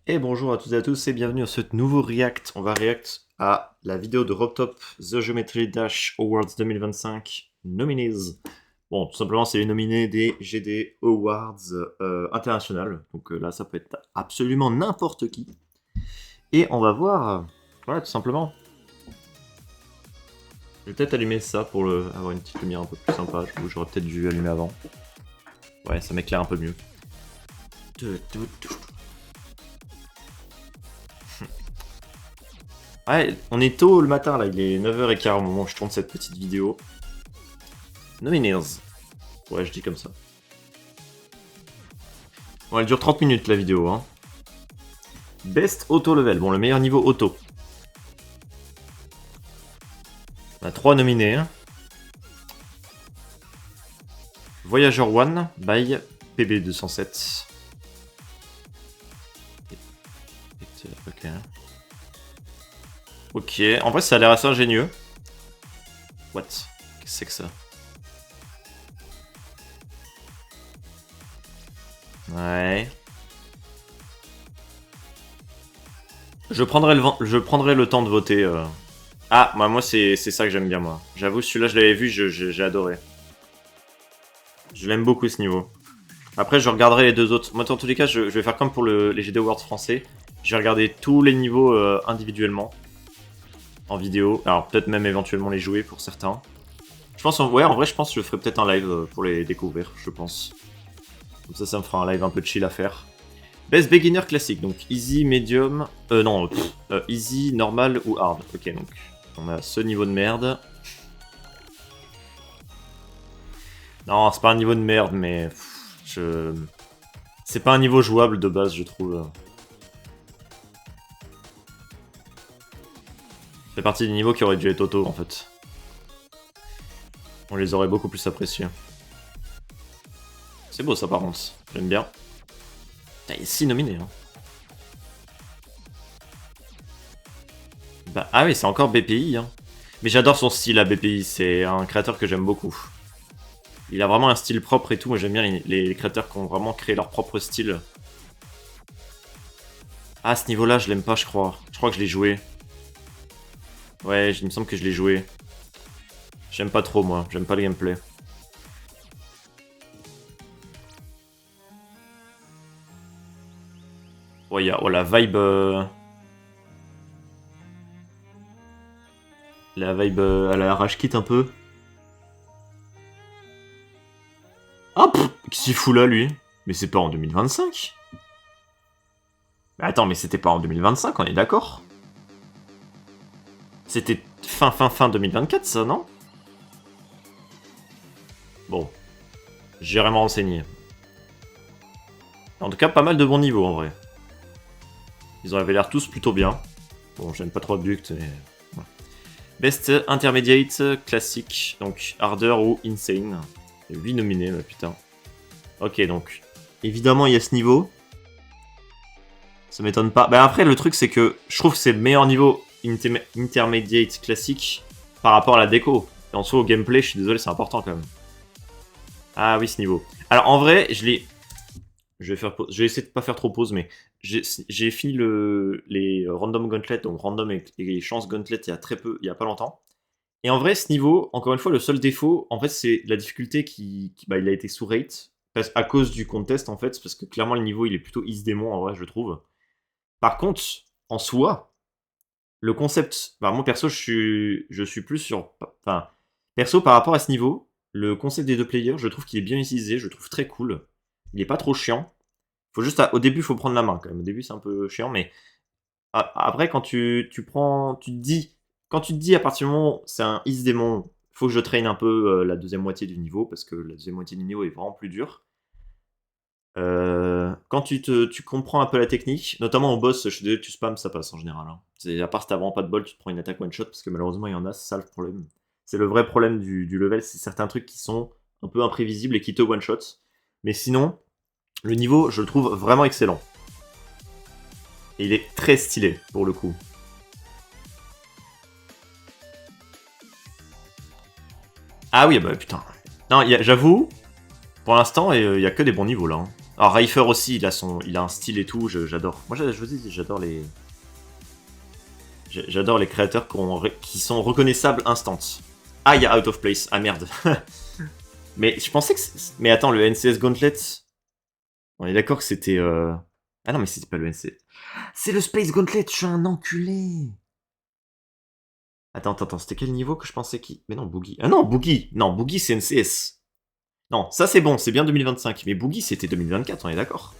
Et bonjour à toutes et à tous et bienvenue à ce nouveau React. On va react à la vidéo de RobTop The Geometry Dash Awards 2025 nominees. Bon, tout simplement, c'est les nominés des GD Awards internationales. Donc là, ça peut être absolument n'importe qui. Et on va voir, voilà, tout simplement. Je vais peut-être allumer ça pour avoir une petite lumière un peu plus sympa. J'aurais peut-être dû allumer avant. Ouais, ça m'éclaire un peu mieux. Ouais, on est tôt le matin là, il est 9h15 au moment où je tourne cette petite vidéo. Nominees. Ouais, je dis comme ça. Bon, elle dure 30 minutes la vidéo. Hein. Best Auto Level. Bon, le meilleur niveau auto. On a 3 nominés. Hein. Voyager One by PB207. Ok. Ok, en vrai ça a l'air assez ingénieux. What? Qu'est-ce que c'est que ça? Ouais. Je prendrai le temps de voter. Ah, bah moi c'est ça que j'aime bien moi. J'avoue, celui-là je l'avais vu, j'ai adoré. Je l'aime beaucoup ce niveau. Après, je regarderai les deux autres. Moi, dans tous les cas, je vais faire comme pour les GD Awards français. Je vais regarder tous les niveaux individuellement en vidéo. Alors, peut-être même éventuellement les jouer pour certains. Je pense, ouais, en vrai, je pense que je ferai peut-être un live pour les découvrir, je pense. Comme ça me fera un live un peu chill à faire. Best Beginner classique, donc easy, medium. Non, easy, normal ou hard. Ok, donc on a ce niveau de merde. Non, c'est pas un niveau de merde, mais c'est pas un niveau jouable de base, je trouve. C'est partie des niveaux qui auraient dû être auto en fait. On les aurait beaucoup plus appréciés. C'est beau ça par contre, j'aime bien. Putain, il est 6 nominés. Hein. Bah, ah oui, c'est encore BPI. Hein. Mais j'adore son style à BPI, c'est un créateur que j'aime beaucoup. Il a vraiment un style propre et tout, moi j'aime bien les créateurs qui ont vraiment créé leur propre style. Ah, ce niveau-là, je l'aime pas, je crois. Je crois que je l'ai joué. Ouais, il me semble que je l'ai joué. J'aime pas trop, moi. J'aime pas le gameplay. Oh, y a, oh la vibe... La vibe à la rage kit un peu. Ah, qu'est-ce qu'il fout là, lui? Mais c'est pas en 2025. Mais attends, mais c'était pas en 2025, on est d'accord? C'était fin 2024, ça, non? Bon, j'irai me renseigner. En tout cas, pas mal de bons niveaux, en vrai. Ils avaient l'air tous plutôt bien. Bon, j'aime pas trop Duct, mais... Ouais. Best Intermediate classique, donc Harder ou Insane. 8 nominés, bah putain. Ok, donc, évidemment, il y a ce niveau. Ça m'étonne pas. Bah après, le truc, c'est que je trouve que c'est le meilleur niveau Intermediate classique par rapport à la déco. Et en soi, au gameplay, je suis désolé, c'est important quand même. Ah oui, ce niveau. Alors en vrai, je l'ai... Je vais essayer de pas faire trop pause, mais j'ai fini les Random Gauntlet, donc Random et Chance Gauntlet il y a très peu, il y a pas longtemps. Et en vrai, ce niveau, encore une fois, le seul défaut, en fait, c'est la difficulté bah, il a été sous-rate. À cause du contest, en fait, parce que clairement, le niveau, il est plutôt easy démon, en vrai, je trouve. Par contre, en soi, le concept, bah, moi perso, je suis plus sur, enfin, perso par rapport à ce niveau, le concept des deux players, je trouve qu'il est bien utilisé, je le trouve très cool. Il est pas trop chiant. Faut juste, au début, il faut prendre la main quand même. Au début, c'est un peu chiant, mais après, quand tu prends, quand tu te dis à partir du moment où c'est un Is démon, faut que je traîne un peu la deuxième moitié du niveau parce que la deuxième moitié du niveau est vraiment plus dure. Quand tu comprends un peu la technique, notamment au boss, je suis désolé, tu spams, ça passe en général. Hein. À part si t'as vraiment pas de bol, tu te prends une attaque one shot parce que malheureusement il y en a, c'est ça le problème. C'est le vrai problème du level, c'est certains trucs qui sont un peu imprévisibles et qui te one shot. Mais sinon, le niveau, je le trouve vraiment excellent. Et il est très stylé pour le coup. Ah oui, bah putain. Non, j'avoue, pour l'instant, il y a que des bons niveaux là. Hein. Alors Reifer aussi, il a un style et tout, j'adore. Moi je vous dis, j'adore les... J'adore les créateurs qui sont reconnaissables instant. Ah, il y a Out of Place. Ah merde. Mais je pensais que... Mais attends, le NCS Gauntlet... On est d'accord que c'était... Ah non, mais c'était pas le NCS. C'est le Space Gauntlet, je suis un enculé. Attends, c'était quel niveau que je pensais qui... Mais non, Boogie. Ah non, Boogie. Non, Boogie c'est NCS. Non, ça c'est bon, c'est bien 2025. Mais Boogie c'était 2024, on est d'accord.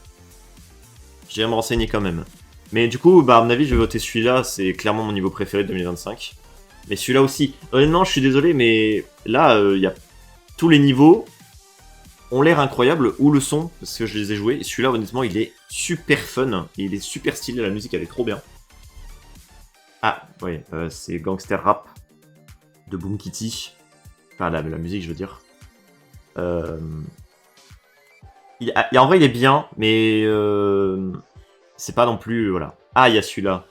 J'irai me renseigner quand même. Mais du coup, bah à mon avis, je vais voter celui-là. C'est clairement mon niveau préféré de 2025. Mais celui-là aussi. Honnêtement, je suis désolé, mais là, il y a tous les niveaux ont l'air incroyables, ou le son, parce que je les ai joués. Et celui-là, honnêtement, il est super fun. Et il est super stylé, la musique, elle est trop bien. Ah, ouais, c'est Gangster Rap de Boom Kitty. Enfin, la musique, je veux dire. En vrai, il est bien, mais c'est pas non plus... Voilà. Ah, il y a celui-là.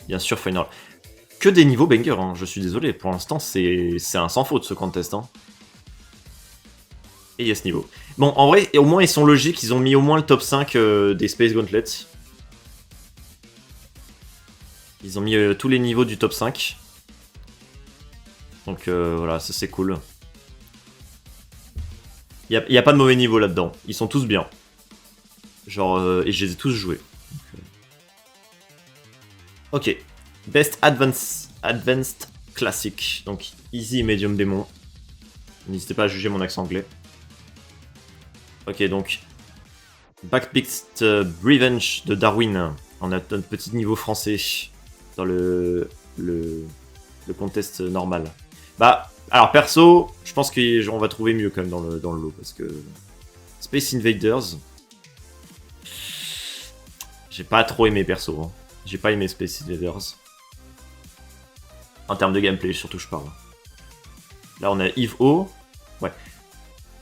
Bien sûr, Final. Que des niveaux banger, hein. Je suis désolé. Pour l'instant, c'est un sans faute, ce contest. Hein. Et il y a ce niveau. Bon, en vrai, au moins, ils sont logiques. Ils ont mis au moins le top 5 des Space Gauntlets. Ils ont mis tous les niveaux du top 5. Donc voilà, ça c'est cool. Il n'y a pas de mauvais niveau là-dedans. Ils sont tous bien. Genre, et je les ai tous joués. Ok. Best Advanced Classic. Donc, Easy et Medium Démon. N'hésitez pas à juger mon accent anglais. Ok, donc... Backbeat Revenge de Darwin. On a un petit niveau français dans le contest normal. Bah, alors perso, je pense qu'on va trouver mieux quand même dans le lot. Parce que... Space Invaders... J'ai pas trop aimé perso. Hein. J'ai pas aimé Space Invaders. En termes de gameplay, surtout, je parle. Là, on a Evo. Ouais.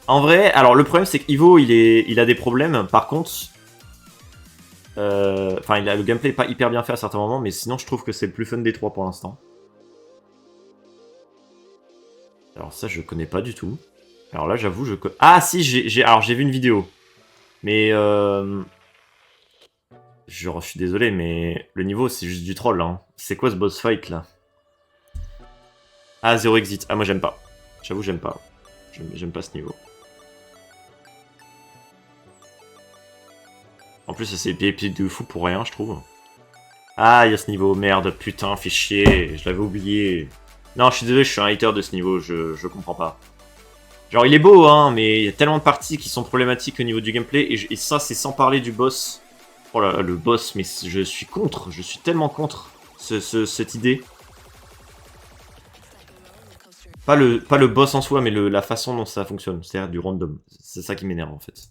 En vrai, alors le problème, c'est qu'Evo, il a des problèmes. Par contre... Enfin, le gameplay est pas hyper bien fait à certains moments, mais sinon, je trouve que c'est le plus fun des trois pour l'instant. Alors ça, je connais pas du tout. Alors là, j'avoue, je connais... Ah si, j'ai vu une vidéo. Mais... Je suis désolé, mais le niveau, c'est juste du troll. Hein. C'est quoi ce boss fight, là? Ah, Zero Exit. Ah, moi, j'aime pas. J'avoue, j'aime pas. J'aime pas ce niveau. En plus, ça s'est épié de fou pour rien, je trouve. Ah, il y a ce niveau. Merde, putain, fait chier. Je l'avais oublié. Non, je suis désolé, je suis un hater de ce niveau. Je comprends pas. Genre, il est beau, hein, mais il y a tellement de parties qui sont problématiques au niveau du gameplay. Et ça, c'est sans parler du boss. Oh là, le boss, mais je suis contre. Je suis tellement contre cette idée. Pas le boss en soi, mais la façon dont ça fonctionne. C'est-à-dire du random. C'est ça qui m'énerve, en fait.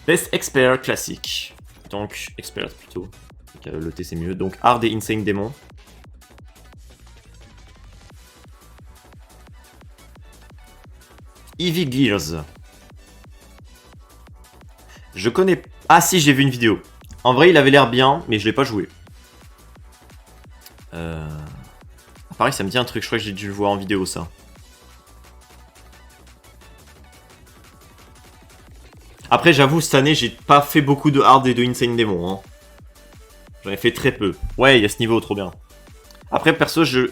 Best Expert classique. Donc, Expert plutôt. Donc, le T c'est mieux. Donc, Hard et Insane Démon. Eevee Gears. Je connais... Ah si, j'ai vu une vidéo. En vrai, il avait l'air bien, mais je l'ai pas joué. Pareil, ça me dit un truc. Je crois que j'ai dû le voir en vidéo, ça. Après, j'avoue, cette année, j'ai pas fait beaucoup de Hard et de Insane Démon. Hein. J'en ai fait très peu. Ouais, il y a ce niveau, trop bien. Après, perso, je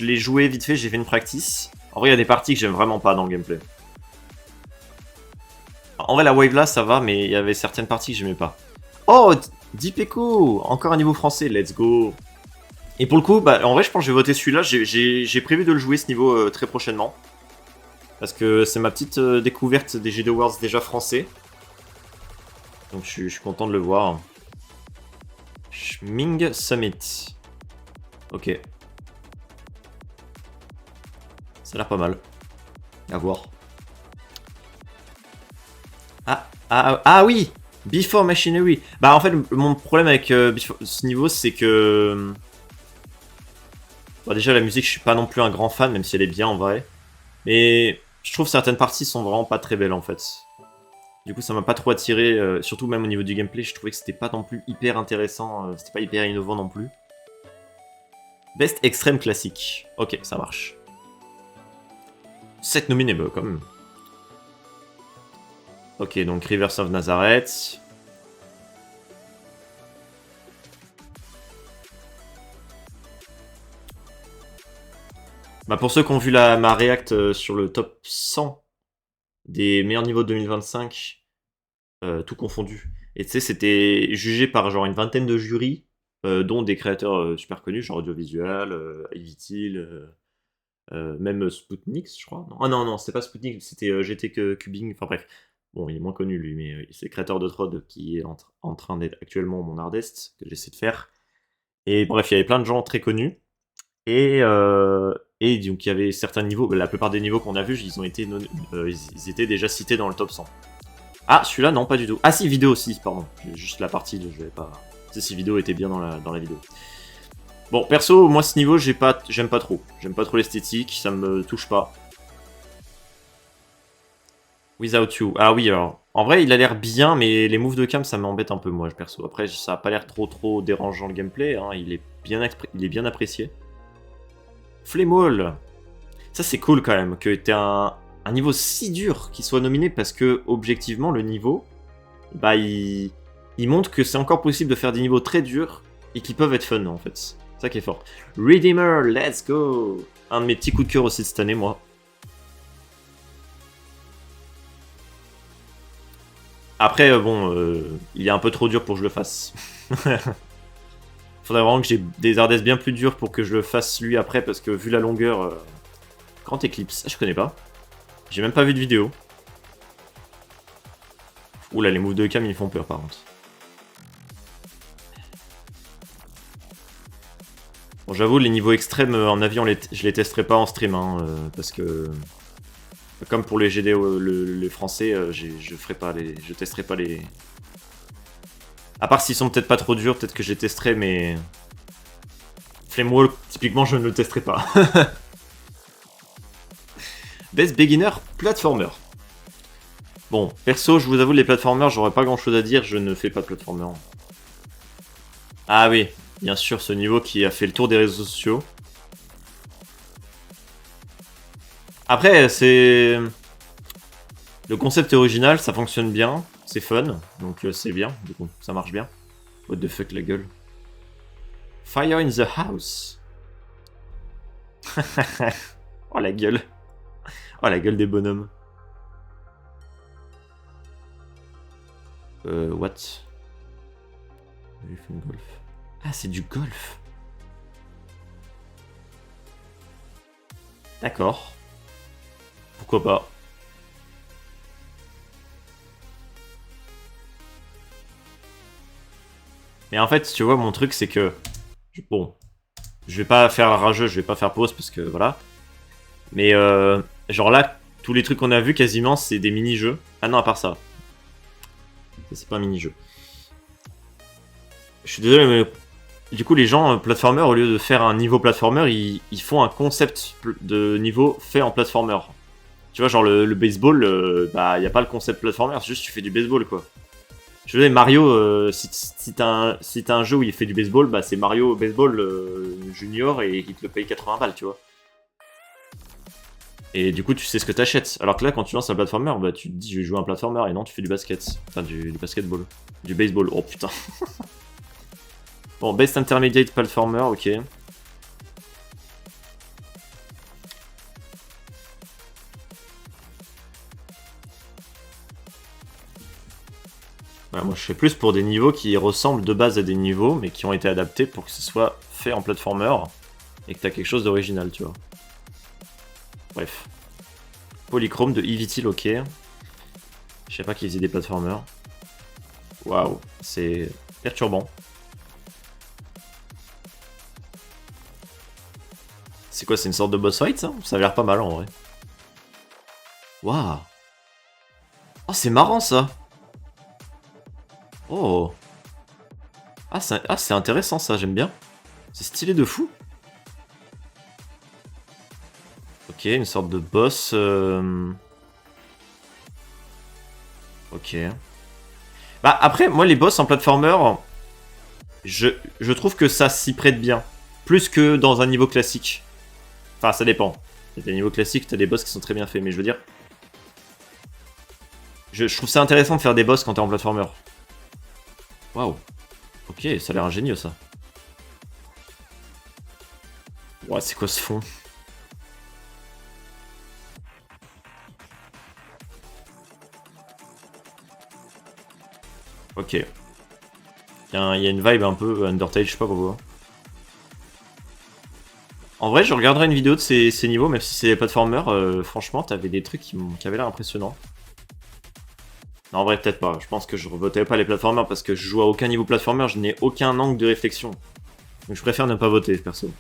l'ai joué vite fait, j'ai fait une practice. En vrai, il y a des parties que j'aime vraiment pas dans le gameplay. En vrai, la wave là, ça va, mais il y avait certaines parties que j'aimais pas. Oh, Dipeco, encore un niveau français, let's go. Et pour le coup, bah, en vrai, je pense que je vais voter celui-là. J'ai prévu de le jouer ce niveau très prochainement. Parce que c'est ma petite découverte des GD Awards déjà français. Donc je suis content de le voir. Schming Summit. Ok. Ça a l'air pas mal. À voir. Ah oui, Before Machinery. Bah en fait, mon problème avec ce niveau, c'est que... Bon, déjà, la musique, je suis pas non plus un grand fan, même si elle est bien en vrai. Mais je trouve certaines parties sont vraiment pas très belles en fait. Du coup, ça m'a pas trop attiré, surtout même au niveau du gameplay, je trouvais que c'était pas non plus hyper intéressant, c'était pas hyper innovant non plus. Best Extreme Classique. Ok, ça marche. 7 nominés, bah, quand même. Ok, donc Rivers of Nazareth. Bah pour ceux qui ont vu ma react sur le top 100 des meilleurs niveaux de 2025, tout confondu. Et tu sais, c'était jugé par genre une vingtaine de jurys, dont des créateurs super connus, genre Audiovisual, Ivitil, même Spoutnik, je crois. Non, ah non, c'était pas Spoutnik, c'était GT Cubing, enfin bref. Bon, il est moins connu lui, mais c'est le créateur de Trod qui est en train d'être actuellement mon Ardest, que j'essaie de faire. Et bref, il y avait plein de gens très connus. Et donc il y avait certains niveaux, la plupart des niveaux qu'on a vus, ils étaient déjà cités dans le top 100. Ah, celui-là, non, pas du tout. Ah si, vidéo aussi, pardon. Juste la partie, je vais pas... Si vidéo était bien dans la vidéo. Bon, perso, moi ce niveau, j'aime pas trop. J'aime pas trop l'esthétique, ça me touche pas. Without You. Ah oui, alors, en vrai, il a l'air bien, mais les moves de cam, ça m'embête un peu, moi, perso. Après, ça a pas l'air trop dérangeant le gameplay, hein. Il est bien apprécié. Flamewall. Ça, c'est cool quand même, que t'aies un niveau si dur qui soit nominé, parce que, objectivement, le niveau, bah, il montre que c'est encore possible de faire des niveaux très durs et qui peuvent être fun, en fait. C'est ça qui est fort. Redeemer, let's go. Un de mes petits coups de cœur aussi de cette année, moi. Après, bon, il est un peu trop dur pour que je le fasse. Faudrait vraiment que j'ai des Ardès bien plus durs pour que je le fasse lui après, parce que vu la longueur... Grand Eclipse, je connais pas. J'ai même pas vu de vidéo. Oula, les moves de cam, ils font peur par contre. Bon, j'avoue, les niveaux extrêmes en avion, je les testerai pas en stream, hein, parce que... Comme pour les GD, les français, je testerai pas les... À part s'ils sont peut-être pas trop durs, peut-être que je les testerai, mais... Flamewall, typiquement, je ne le testerai pas. Best Beginner Platformer. Bon, perso, je vous avoue, les platformers, j'aurais pas grand-chose à dire, je ne fais pas de platformer. Ah oui, bien sûr, ce niveau qui a fait le tour des réseaux sociaux. Après, c'est... Le concept est original, ça fonctionne bien, c'est fun, donc c'est bien, du coup, ça marche bien. What the fuck, la gueule. Fire in the house. Oh la gueule. Oh la gueule des bonhommes. What? Golf. Ah, c'est du golf. D'accord. Pourquoi pas? Mais en fait, tu vois, mon truc, c'est que... Bon, je vais pas faire rageux, je vais pas faire pause, parce que voilà. Mais genre là, tous les trucs qu'on a vus, quasiment, c'est des mini-jeux. Ah non, à part ça. Ça, c'est pas un mini-jeu. Je suis désolé, mais... Du coup, les gens, platformer, au lieu de faire un niveau platformer, ils font un concept de niveau fait en platformer. Tu vois, genre le baseball, bah, y a pas le concept platformer, c'est juste tu fais du baseball, quoi. Je veux dire, Mario, si t'as un jeu où il fait du baseball, bah c'est Mario Baseball Junior et il te le paye 80 balles, tu vois. Et du coup, tu sais ce que t'achètes. Alors que là, quand tu lances un platformer, bah tu te dis je vais jouer un platformer et non, tu fais du basket. Enfin, du basketball. Du baseball. Oh putain. Bon, Best Intermediate Platformer, ok. Voilà, moi je fais plus pour des niveaux qui ressemblent de base à des niveaux, mais qui ont été adaptés pour que ce soit fait en platformer et que t'as quelque chose d'original, tu vois. Bref. Polychrome de Ivitil, ok. Je sais pas qu'ils faisaient des platformers. Waouh, c'est perturbant. C'est quoi, c'est une sorte de boss fight, ça? Ça a l'air pas mal, en vrai. Waouh. Oh, c'est marrant, ça. Oh. Ah, c'est intéressant, ça, j'aime bien. C'est stylé de fou. Ok, une sorte de boss... Ok. Bah, après, moi, les boss en platformer, je trouve que ça s'y prête bien. Plus que dans un niveau classique. Enfin, ça dépend. Il y a des niveaux classiques, t'as des boss qui sont très bien faits, mais je veux dire... Je trouve ça intéressant de faire des boss quand t'es en platformer. Waouh. Ok, ça a l'air ingénieux ça. Ouais, c'est quoi ce fond? Ok. Il y a une vibe un peu Undertale, je sais pas pourquoi. En vrai, je regarderai une vidéo de ces niveaux, même si c'est des platformers. Franchement, t'avais des trucs qui avaient l'air impressionnants. Non, en vrai, peut-être pas. Je pense que je voterai pas les platformers parce que je joue à aucun niveau platformer, je n'ai aucun angle de réflexion. Donc je préfère ne pas voter, perso.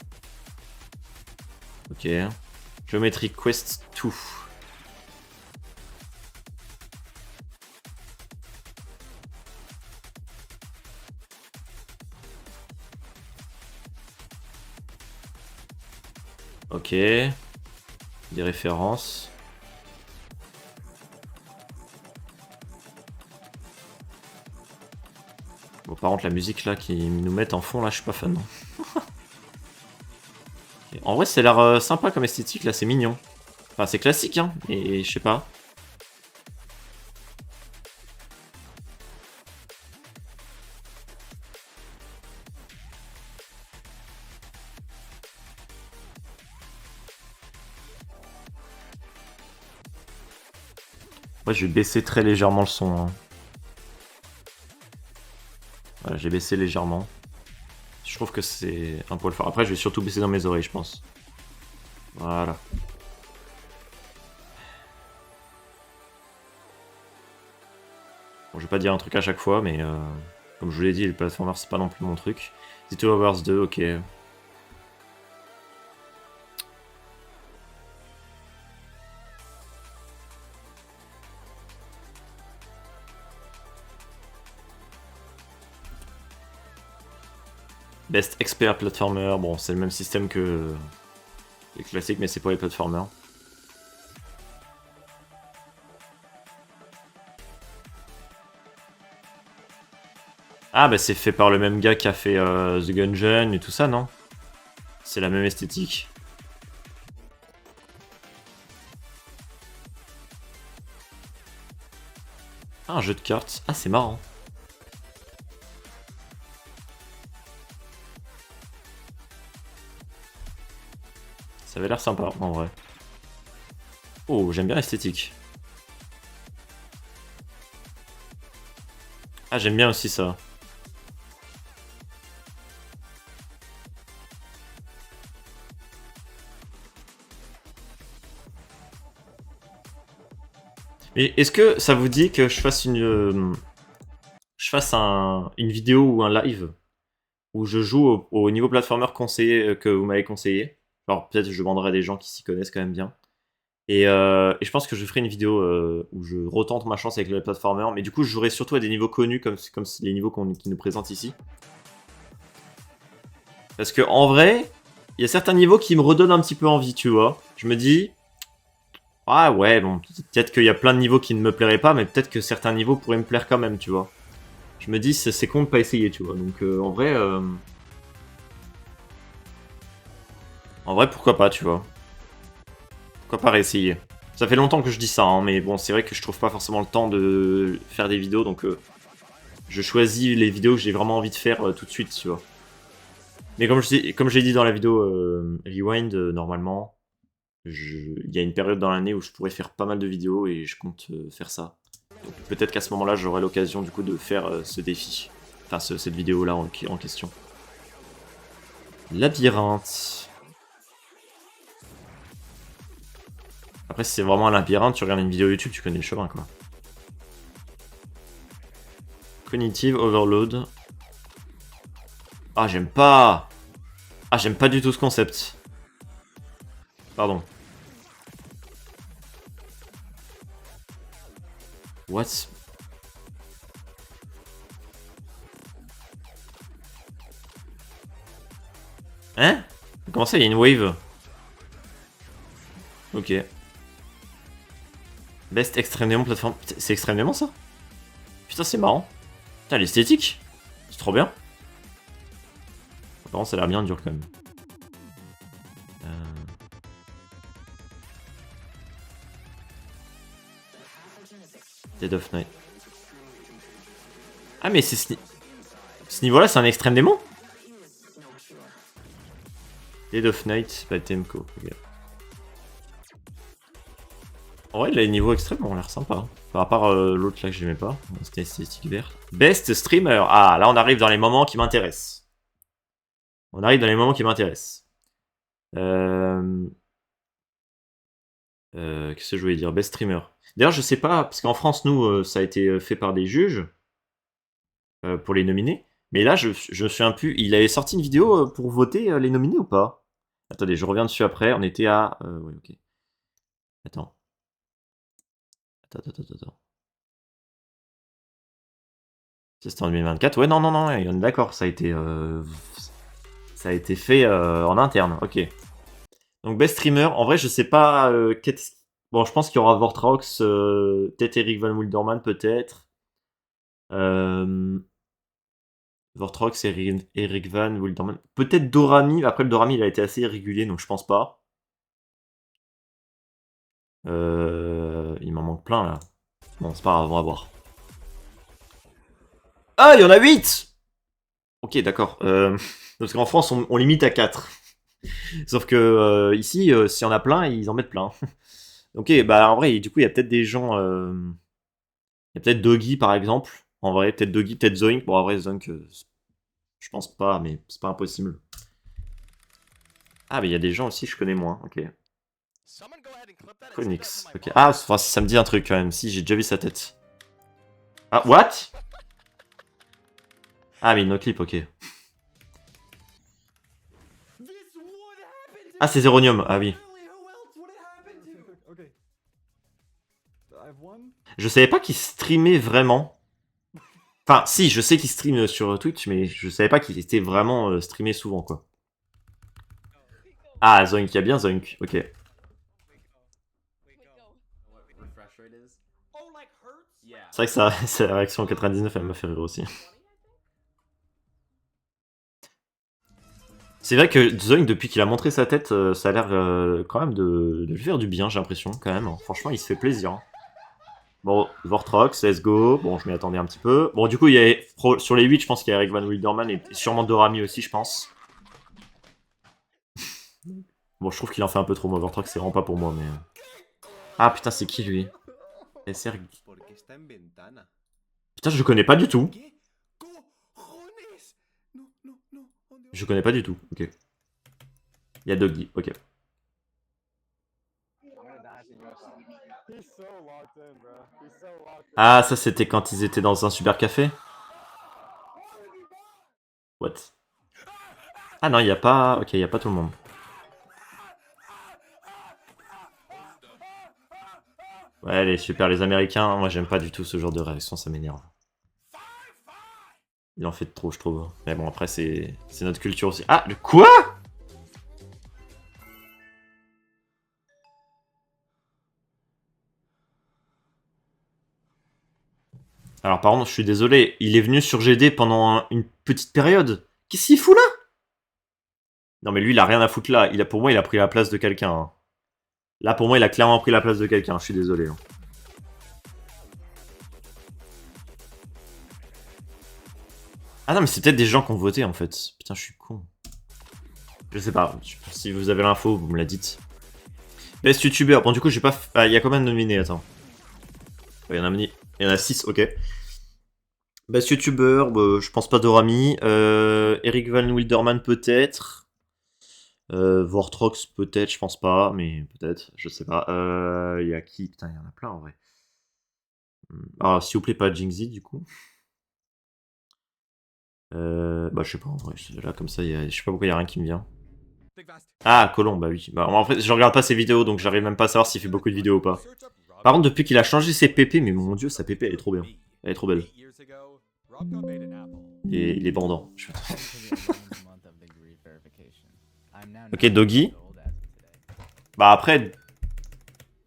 Ok. Geometry Quest 2. Ok. Des références. Bon, par contre, la musique là qui nous met en fond, là, je suis pas fan. Okay. En vrai, ça a l'air sympa comme esthétique, là, c'est mignon. Enfin, c'est classique, hein, et je sais pas. Moi, je vais baisser très légèrement le son. Hein. Voilà, j'ai baissé légèrement. Je trouve que c'est un poil fort. Après, je vais surtout baisser dans mes oreilles, je pense. Voilà. Bon, je vais pas dire un truc à chaque fois, mais comme je vous l'ai dit, les platformers, c'est pas non plus mon truc. The Two Hours 2, ok. Best Expert Platformer, bon, c'est le même système que les classiques, mais c'est pas les platformers. Ah, bah c'est fait par le même gars qui a fait The Gungeon et tout ça, non? C'est la même esthétique. Ah, un jeu de cartes. Ah, c'est marrant. Ça avait l'air sympa, en vrai. Oh, j'aime bien l'esthétique. Ah, j'aime bien aussi ça. Mais est-ce que ça vous dit que je fasse une vidéo ou un live où je joue au niveau platformer conseillé que vous m'avez conseillé? Alors peut-être je demanderai à des gens qui s'y connaissent quand même bien. Et je pense que je ferai une vidéo où je retente ma chance avec les platformers, mais du coup je jouerai surtout à des niveaux connus comme les niveaux qui nous présentent ici. Parce que en vrai, il y a certains niveaux qui me redonnent un petit peu envie, tu vois. Je me dis, ah ouais, bon, peut-être qu'il y a plein de niveaux qui ne me plairaient pas, mais peut-être que certains niveaux pourraient me plaire quand même, tu vois. Je me dis, c'est con de pas essayer, tu vois. Donc en vrai, pourquoi pas, tu vois. Pourquoi pas réessayer. Ça fait longtemps que je dis ça, hein, mais bon, c'est vrai que je trouve pas forcément le temps de faire des vidéos, donc je choisis les vidéos que j'ai vraiment envie de faire tout de suite, tu vois. Mais comme j'ai dit dans la vidéo Rewind, normalement, il y a une période dans l'année où je pourrais faire pas mal de vidéos et je compte faire ça. Donc peut-être qu'à ce moment-là, j'aurai l'occasion du coup de faire ce défi. Enfin, cette vidéo-là en question. Labyrinthe. Après, si c'est vraiment un labyrinthe, tu regardes une vidéo YouTube, tu connais le chemin, quoi. Cognitive Overload. Ah, j'aime pas. Ah, j'aime pas du tout ce concept. Pardon. What? Hein? Comment ça, il y a une wave? Ok. Best Extreme Demon plateforme. C'est Extreme Demon ça? Putain, c'est marrant. Putain, l'esthétique. C'est trop bien. Apparemment, ça a l'air bien dur quand même. Dead of Night. Ah mais c'est ce niveau-là, c'est un extrême démon. Dead of Night, by Temco. Okay. En vrai, les niveaux extrêmes ont l'air sympa. Hein. Enfin, à part l'autre là que j'aimais pas. C'était esthétique verte. Best streamer. Ah, là on arrive dans les moments qui m'intéressent. On arrive dans les moments qui m'intéressent. Qu'est-ce que je voulais dire? Best streamer. D'ailleurs, je sais pas, parce qu'en France, nous, ça a été fait par des juges pour les nominer. Mais là, je me souviens plus. Il avait sorti une vidéo pour voter les nominés ou pas? Attendez, je reviens dessus après. On était à. Oui, ok. Attends. Attends. C'était en 2024. Ouais, non, on est d'accord. Ça a été fait en interne. Ok. Donc, best streamer. En vrai, je sais pas. Bon, je pense qu'il y aura Vortrox, peut-être Eric Van Wilderman, peut-être. Vortrox, Eric Van Wilderman. Peut-être Dorami. Après, le Dorami, il a été assez irrégulier, donc je pense pas. Il m'en manque plein, là. Bon, c'est pas grave, on va voir. Ah, il y en a 8. Ok, d'accord. Parce qu'en France, on limite à 4. Sauf que ici, s'il y en a plein, ils en mettent plein. Ok, bah en vrai, du coup, il y a peut-être des gens... Il y a peut-être Doggy, par exemple. En vrai, peut-être Doggy, peut-être Zoink. Bon, en vrai, Zoink, je pense pas, mais c'est pas impossible. Ah, mais il y a des gens aussi, je connais moins. Ok. Konix. Ok. Ah, enfin, ça me dit un truc quand même. Si, j'ai déjà vu sa tête. Ah, what? Ah, mais no clip, ok. Ah, c'est Zeronium. Ah oui. Je savais pas qu'il streamait vraiment. Enfin, si, je sais qu'il stream sur Twitch, mais je savais pas qu'il était vraiment streamé souvent, quoi. Ah, Zoink, il y a bien Zoink. Ok. C'est vrai que sa réaction en 99, elle m'a fait rire aussi. C'est vrai que Zoink, depuis qu'il a montré sa tête, ça a l'air quand même de lui faire du bien, j'ai l'impression, quand même. Franchement, il se fait plaisir. Hein. Bon, Vortrox, let's go. Bon, je m'y attendais un petit peu. Bon, du coup, il y a, sur les 8, je pense qu'il y a Eric Van Wilderman et sûrement Dorami aussi, je pense. Bon, je trouve qu'il en fait un peu trop, moi. Vortrox, c'est vraiment pas pour moi, mais... Ah, putain, c'est qui, lui? SR... Putain, je le connais pas du tout. Je connais pas du tout, ok. Il y a Doggy, ok. Ah, ça c'était quand ils étaient dans un super café? What? Ah non, il y a pas... Ok, il y a pas tout le monde. Ouais, les super, les Américains, moi j'aime pas du tout ce genre de réaction, ça m'énerve. Il en fait trop, je trouve. Mais bon, après, c'est notre culture aussi. Ah, de quoi? Alors, par contre, je suis désolé, il est venu sur GD pendant une petite période. Qu'est-ce qu'il fout là? Non, mais lui, il a rien à foutre là. Pour moi, il a pris la place de quelqu'un. Hein. Là, pour moi, il a clairement pris la place de quelqu'un. Je suis désolé. Hein. Ah non, mais c'est peut-être des gens qui ont voté en fait. Putain, je suis con. Je sais pas. Si vous avez l'info, vous me la dites. Best YouTuber. Bon, du coup, j'ai pas. Ah, il y a combien de nominés? Attends. Il y en a 6, ok. Best YouTuber, bah, je pense pas Dorami. Eric Van Wilderman, peut-être. Vortrox, peut-être, je pense pas, mais peut-être, je sais pas. Il y a qui? Putain, il y en a plein en vrai. Ah, s'il vous plaît, pas Jinxie, du coup. Bah, je sais pas, en vrai. Là, comme ça, je sais pas pourquoi il y a rien qui me vient. Ah, Colomb, bah oui. Bah, en fait, je regarde pas ses vidéos, donc j'arrive même pas à savoir s'il fait beaucoup de vidéos ou pas. Par contre, depuis qu'il a changé ses PP, mais mon dieu, sa PP, elle est trop bien. Elle est trop belle. Et il est bandant. Ok, Doggy. Bah après...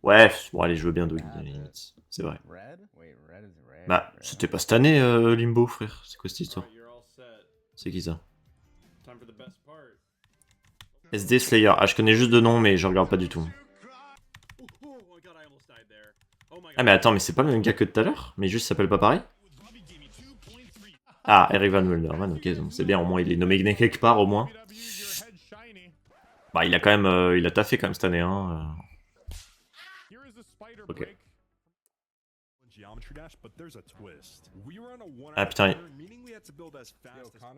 Ouais, bon allez, je veux bien Doggy, à la limite. C'est vrai. Bah, c'était pas cette année, Limbo, frère. C'est quoi cette histoire? C'est qui ça? SD Slayer. Ah, je connais juste de nom, mais je regarde pas du tout. Ah mais attends, mais c'est pas le même gars que tout à l'heure? Mais juste, il s'appelle pas pareil? Ah, Eric Van Mulderman, ok, donc c'est bien, au moins il est nommé quelque part, au moins. Bah, il a quand même, il a taffé quand même cette année, hein. Ok. Ah putain,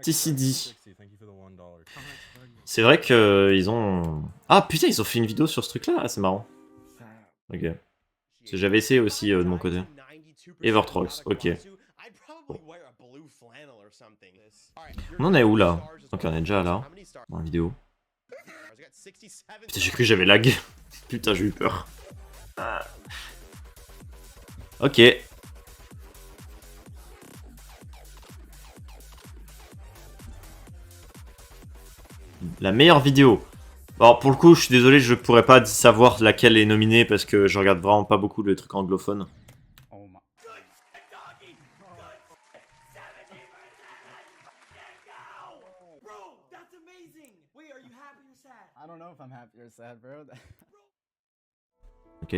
TCD. C'est vrai que ils ont... Ah putain, ils ont fait une vidéo sur ce truc-là, ah, c'est marrant. Ok. Parce que j'avais essayé aussi de mon côté. Evertrox, ok. Bon. On en est où là? Ok, on est déjà là, en vidéo. Putain, j'ai cru que j'avais lag. Putain, j'ai eu peur. Ok. La meilleure vidéo. Alors pour le coup, je suis désolé, je pourrais pas savoir laquelle est nominée parce que je regarde vraiment pas beaucoup de trucs anglophones. Ok.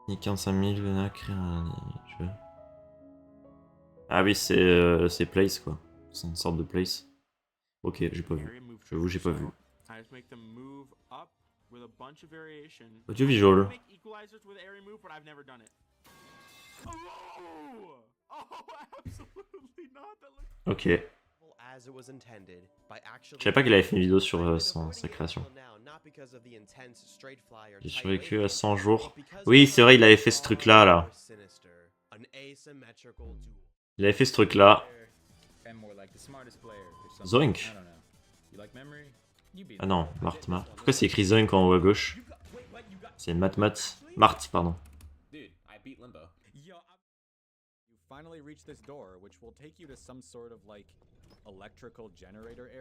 Ni 45 000 venaient à créer un jeu. Ah oui, c'est Place quoi. C'est une sorte de Place. Ok, j'ai pas vu. J'avoue, j'ai pas vu. Audiovisual. Ok. Je savais pas qu'il avait fait une vidéo sur sa création. J'ai survécu à 100 jours. Oui, c'est vrai, il avait fait ce truc-là, là. Il avait fait ce truc-là. Zoink. Ah non, Mart. Pourquoi c'est écrit Zoink en haut à gauche? C'est Mart, pardon.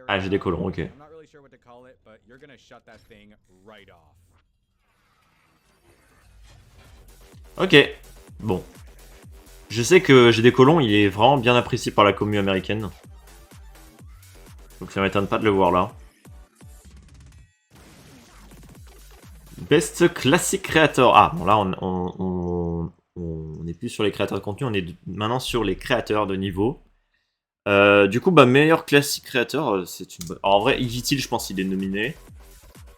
Ah, j'ai des colons, ok. Ok, bon. Je sais que j'ai des colons, il est vraiment bien apprécié par la commu américaine. Donc ça m'étonne pas de le voir là. Best Classic Creator. Ah, bon là on n'est plus sur les créateurs de contenu, on est maintenant sur les créateurs de niveau. Du coup, bah meilleur Classic Creator, c'est une bonne... Alors, en vrai, Evitil, je pense qu'il est nominé.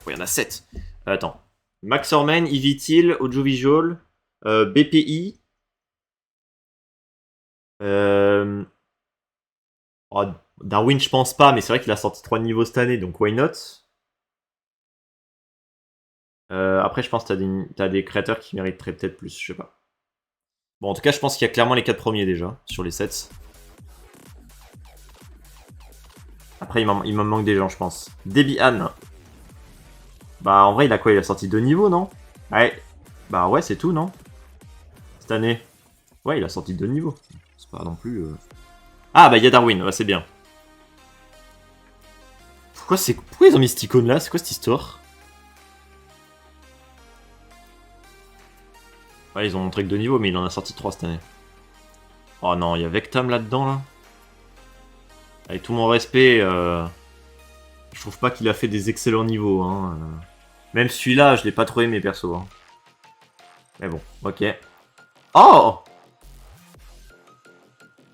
Oh, il y en a 7. Attends. Max Orman, Evitil, Audiovisual, BPI. Oh, Darwin, je pense pas, mais c'est vrai qu'il a sorti 3 niveaux cette année, donc why not? Après, je pense que t'as des créateurs qui mériteraient peut-être plus, je sais pas. Bon, en tout cas, je pense qu'il y a clairement les 4 premiers déjà, sur les 7. Après, il m'en manque des gens, je pense. Debian. Bah, en vrai, il a quoi? Il a sorti 2 niveaux, non? Ouais. Bah ouais, c'est tout, non? Cette année. Ouais, il a sorti 2 niveaux. C'est pas non plus... Ah, bah, il y a Darwin, ouais, c'est bien. Pourquoi ils ont mis cette icône là? C'est quoi cette histoire? Ouais, ils ont montré que 2 niveaux, mais il en a sorti 3 cette année. Oh non, il y a Vectam là-dedans, là. Avec tout mon respect, je trouve pas qu'il a fait des excellents niveaux. Hein. Même celui-là, je l'ai pas trop aimé, perso. Hein. Mais bon, ok. Oh,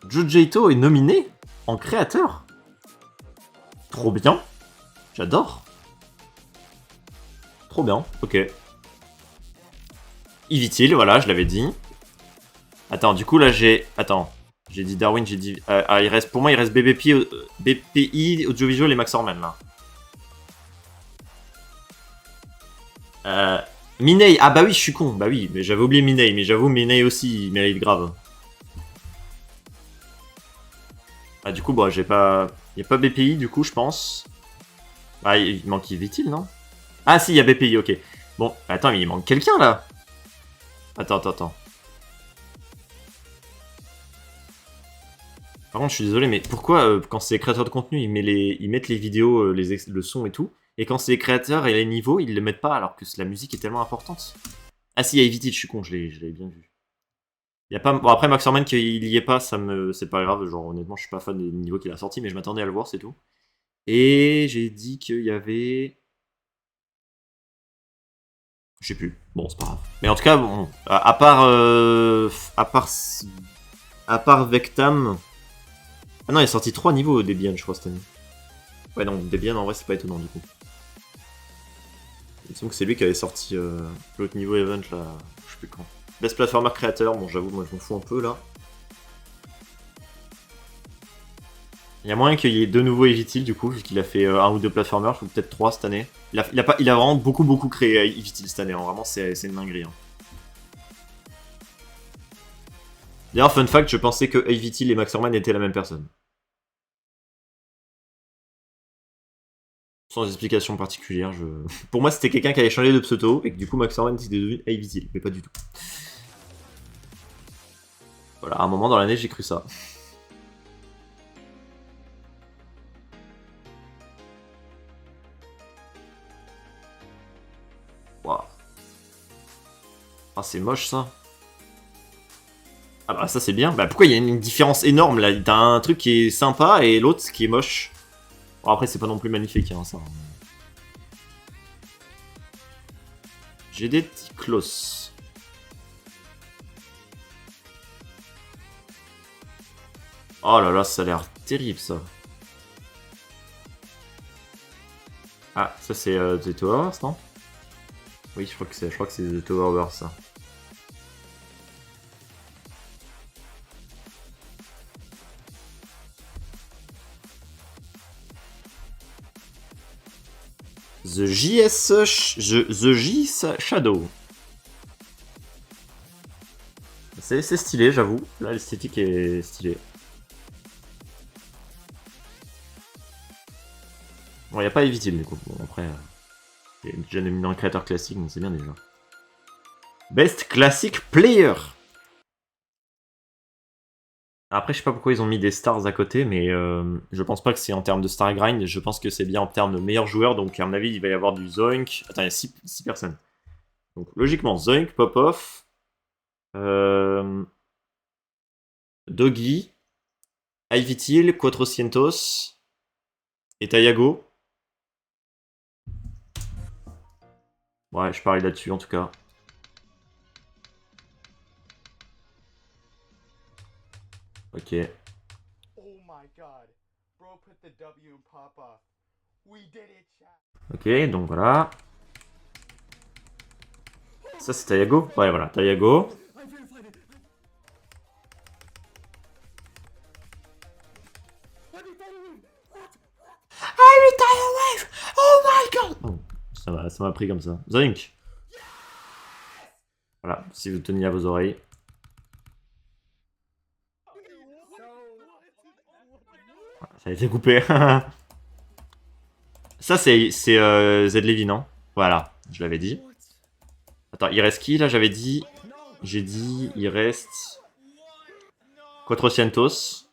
Jujito est nominé en créateur. Trop bien. J'adore. Trop bien, ok. Evitil, voilà, je l'avais dit. Attends, du coup, là, j'ai... Attends. J'ai dit Darwin, j'ai dit... il reste... Pour moi, il reste BPI, Audiovisual et Max Orman, là. Minei, ah bah oui, je suis con. Bah oui, mais j'avais oublié Minei, mais j'avoue, Minei aussi, il mérite grave. Ah, du coup, bah, j'ai pas... Il n'y a pas BPI, du coup, je pense. Ah, il manque Evitil, non? Ah, si, il y a BPI, ok. Bon, attends, mais il manque quelqu'un, là. Attends. Par contre, je suis désolé, mais pourquoi, quand c'est les créateurs de contenu, ils mettent les vidéos, le son et tout, et quand c'est les créateurs et les niveaux, ils le mettent pas, alors que la musique est tellement importante? Ah si, il y a Evitil, je suis con, je l'avais bien vu. Y a pas... Bon, après, Max Orman, qu'il y ait pas, c'est pas grave, genre, honnêtement, je suis pas fan des niveaux qu'il a sortis, mais je m'attendais à le voir, c'est tout. Et j'ai dit qu'il y avait... Je sais plus. Bon, c'est pas grave. Mais en tout cas, bon, à part Vectam... Ah non, il est sorti 3 niveaux Debian, je crois, cette année. Ouais, donc Debian, en vrai, c'est pas étonnant, du coup. Il me semble que c'est lui qui avait sorti l'autre niveau event, là, je sais plus quand. Best Platformer Creator, bon, j'avoue, moi, je m'en fous un peu, là. Il y a moyen qu'il y ait 2 nouveaux Evitil, du coup, vu qu'il a fait 1 ou 2 platformers, ou peut-être 3 cette année. Il a vraiment beaucoup créé Evitil cette année, hein. Vraiment, c'est une dinguerie. Hein. D'ailleurs, fun fact, je pensais que Evitil et Max Orman étaient la même personne. Sans explication particulière, Pour moi, c'était quelqu'un qui avait changé de pseudo, et que du coup, Max Orman était devenu Evitil, mais pas du tout. Voilà, à un moment dans l'année, j'ai cru ça. Waouh. Ah, c'est moche, ça. Ah bah ça c'est bien. Bah pourquoi il y a une différence énorme là? T'as un truc qui est sympa et l'autre qui est moche. Bon, après c'est pas non plus magnifique hein, ça. J'ai des petits closes. Oh là là, ça a l'air terrible ça. Ah, ça c'est The Towerverse, non? Oui, je crois que c'est The Towerverse ça. The JS Shadow. C'est stylé, j'avoue. Là, l'esthétique est stylée. Bon, y a pas Evitil du coup. Bon, après, j'ai déjà mis dans le créateur classique, donc c'est bien déjà. Best Classic Player. Après, je sais pas pourquoi ils ont mis des stars à côté, mais je pense pas que c'est en termes de star grind. Je pense que c'est bien en termes de meilleurs joueurs. Donc, à mon avis, il va y avoir du Zoink. Attends, il y a 6 personnes. Donc, logiquement, Zoink, Popov, Doggy, Ivitil, Quattrocientos et Tayago. Ouais, je parie là-dessus en tout cas. Ok. Ok, donc voilà. Ça c'est Tayago. Ouais, voilà, Tayago. Oh my god! Oh, ça m'a pris comme ça. Zoink. Voilà, si vous teniez à vos oreilles. Ça a été coupé. Ça, c'est Z Levy, non? Voilà, je l'avais dit. Attends, il reste qui, là? J'avais dit... J'ai dit, il reste... Quattrocientos.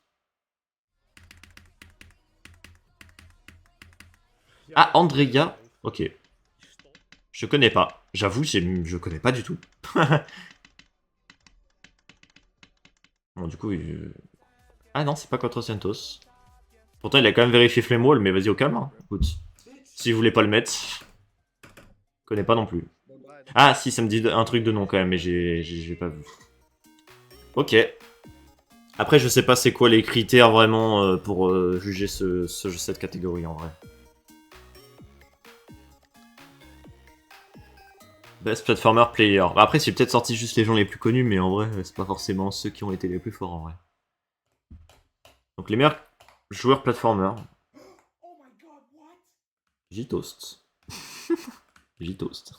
Ah, Andrea. Ok. Je connais pas. J'avoue, je connais pas du tout. Bon, du coup... Ah non, c'est pas Quattrocientos. Pourtant, il a quand même vérifié Flamewall, mais vas-y, au calme. Hein. Écoute, si vous voulez pas le mettre... Je connais pas non plus. Ah, si, ça me dit un truc de nom quand même, mais j'ai pas vu. Ok. Après, je sais pas c'est quoi les critères vraiment pour juger cette catégorie en vrai. Best Platformer Player. Bah, après, c'est peut-être sorti juste les gens les plus connus, mais en vrai, c'est pas forcément ceux qui ont été les plus forts en vrai. Donc les meilleurs joueurs platformer. J-Toast. J-Toast.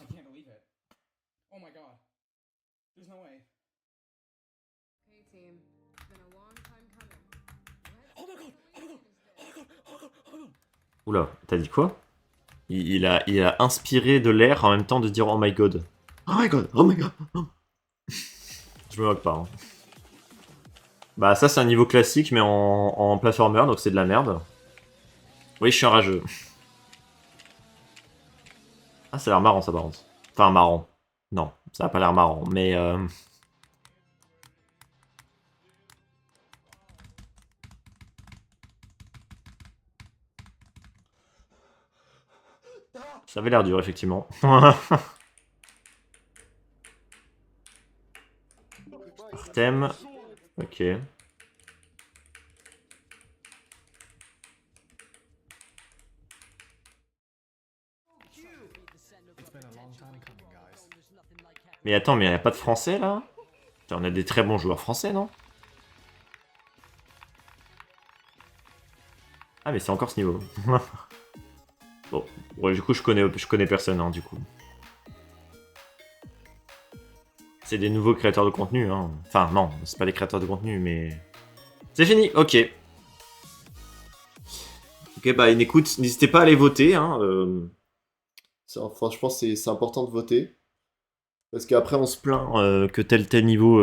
Oula, t'as dit quoi? Il a inspiré de l'air en même temps de dire oh my god. Oh my god, oh my god. Je me moque pas. Hein. Bah ça c'est un niveau classique mais en platformer donc c'est de la merde. Oui je suis un rageux. Ah ça a l'air marrant ça par contre. Enfin marrant. Non, ça a pas l'air marrant mais... Ça avait l'air dur effectivement. Artem. Ok. Mais attends, mais il n'y a pas de français là? Putain, on a des très bons joueurs français, non? Ah, mais c'est encore ce niveau. Bon, ouais, du coup, je connais personne, hein, du coup. C'est des nouveaux créateurs de contenu, hein. Enfin, non, c'est pas des créateurs de contenu, mais... C'est fini, ok. Ok, bah, écoute, n'hésitez pas à aller voter, hein. Enfin, je pense que c'est important de voter. Parce qu'après, on se plaint que tel niveau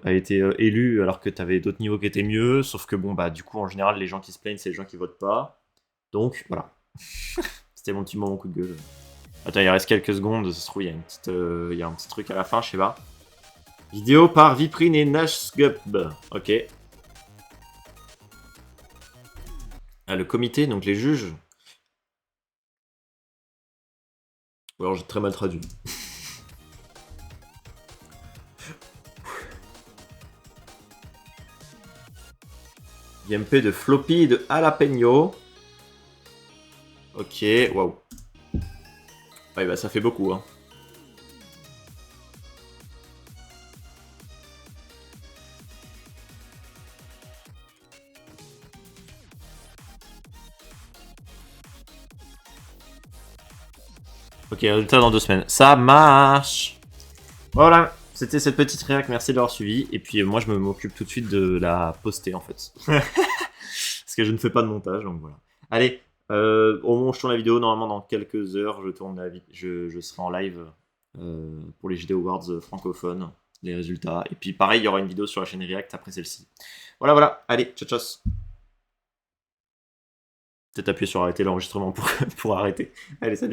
a été élu alors que t'avais d'autres niveaux qui étaient mieux. Sauf que bon, bah, du coup, en général, les gens qui se plaignent, c'est les gens qui votent pas. Donc, voilà. C'était mon petit moment coup de gueule. Attends, il reste quelques secondes. Ça se trouve, il y a un petit truc à la fin, je sais pas. Vidéo par Viprine et Nashgub. Ok. Ah, le comité, donc les juges. Ou alors j'ai très mal traduit. Gameplay de Floppy et de Jalapeno. Ok, waouh. Ouais, bah ça fait beaucoup, hein. Ok, résultat dans 2 semaines. Ça marche. Voilà, c'était cette petite réac. Merci de l'avoir suivi. Et puis moi, je m'occupe tout de suite de la poster en fait. Parce que je ne fais pas de montage, donc voilà. Allez, au moment où je tourne la vidéo, normalement dans quelques heures, je serai en live pour les JD Awards francophones, les résultats. Et puis pareil, il y aura une vidéo sur la chaîne React après celle-ci. Voilà, voilà. Allez, ciao, ciao. Peut-être appuyer sur arrêter l'enregistrement pour arrêter. Allez, salut.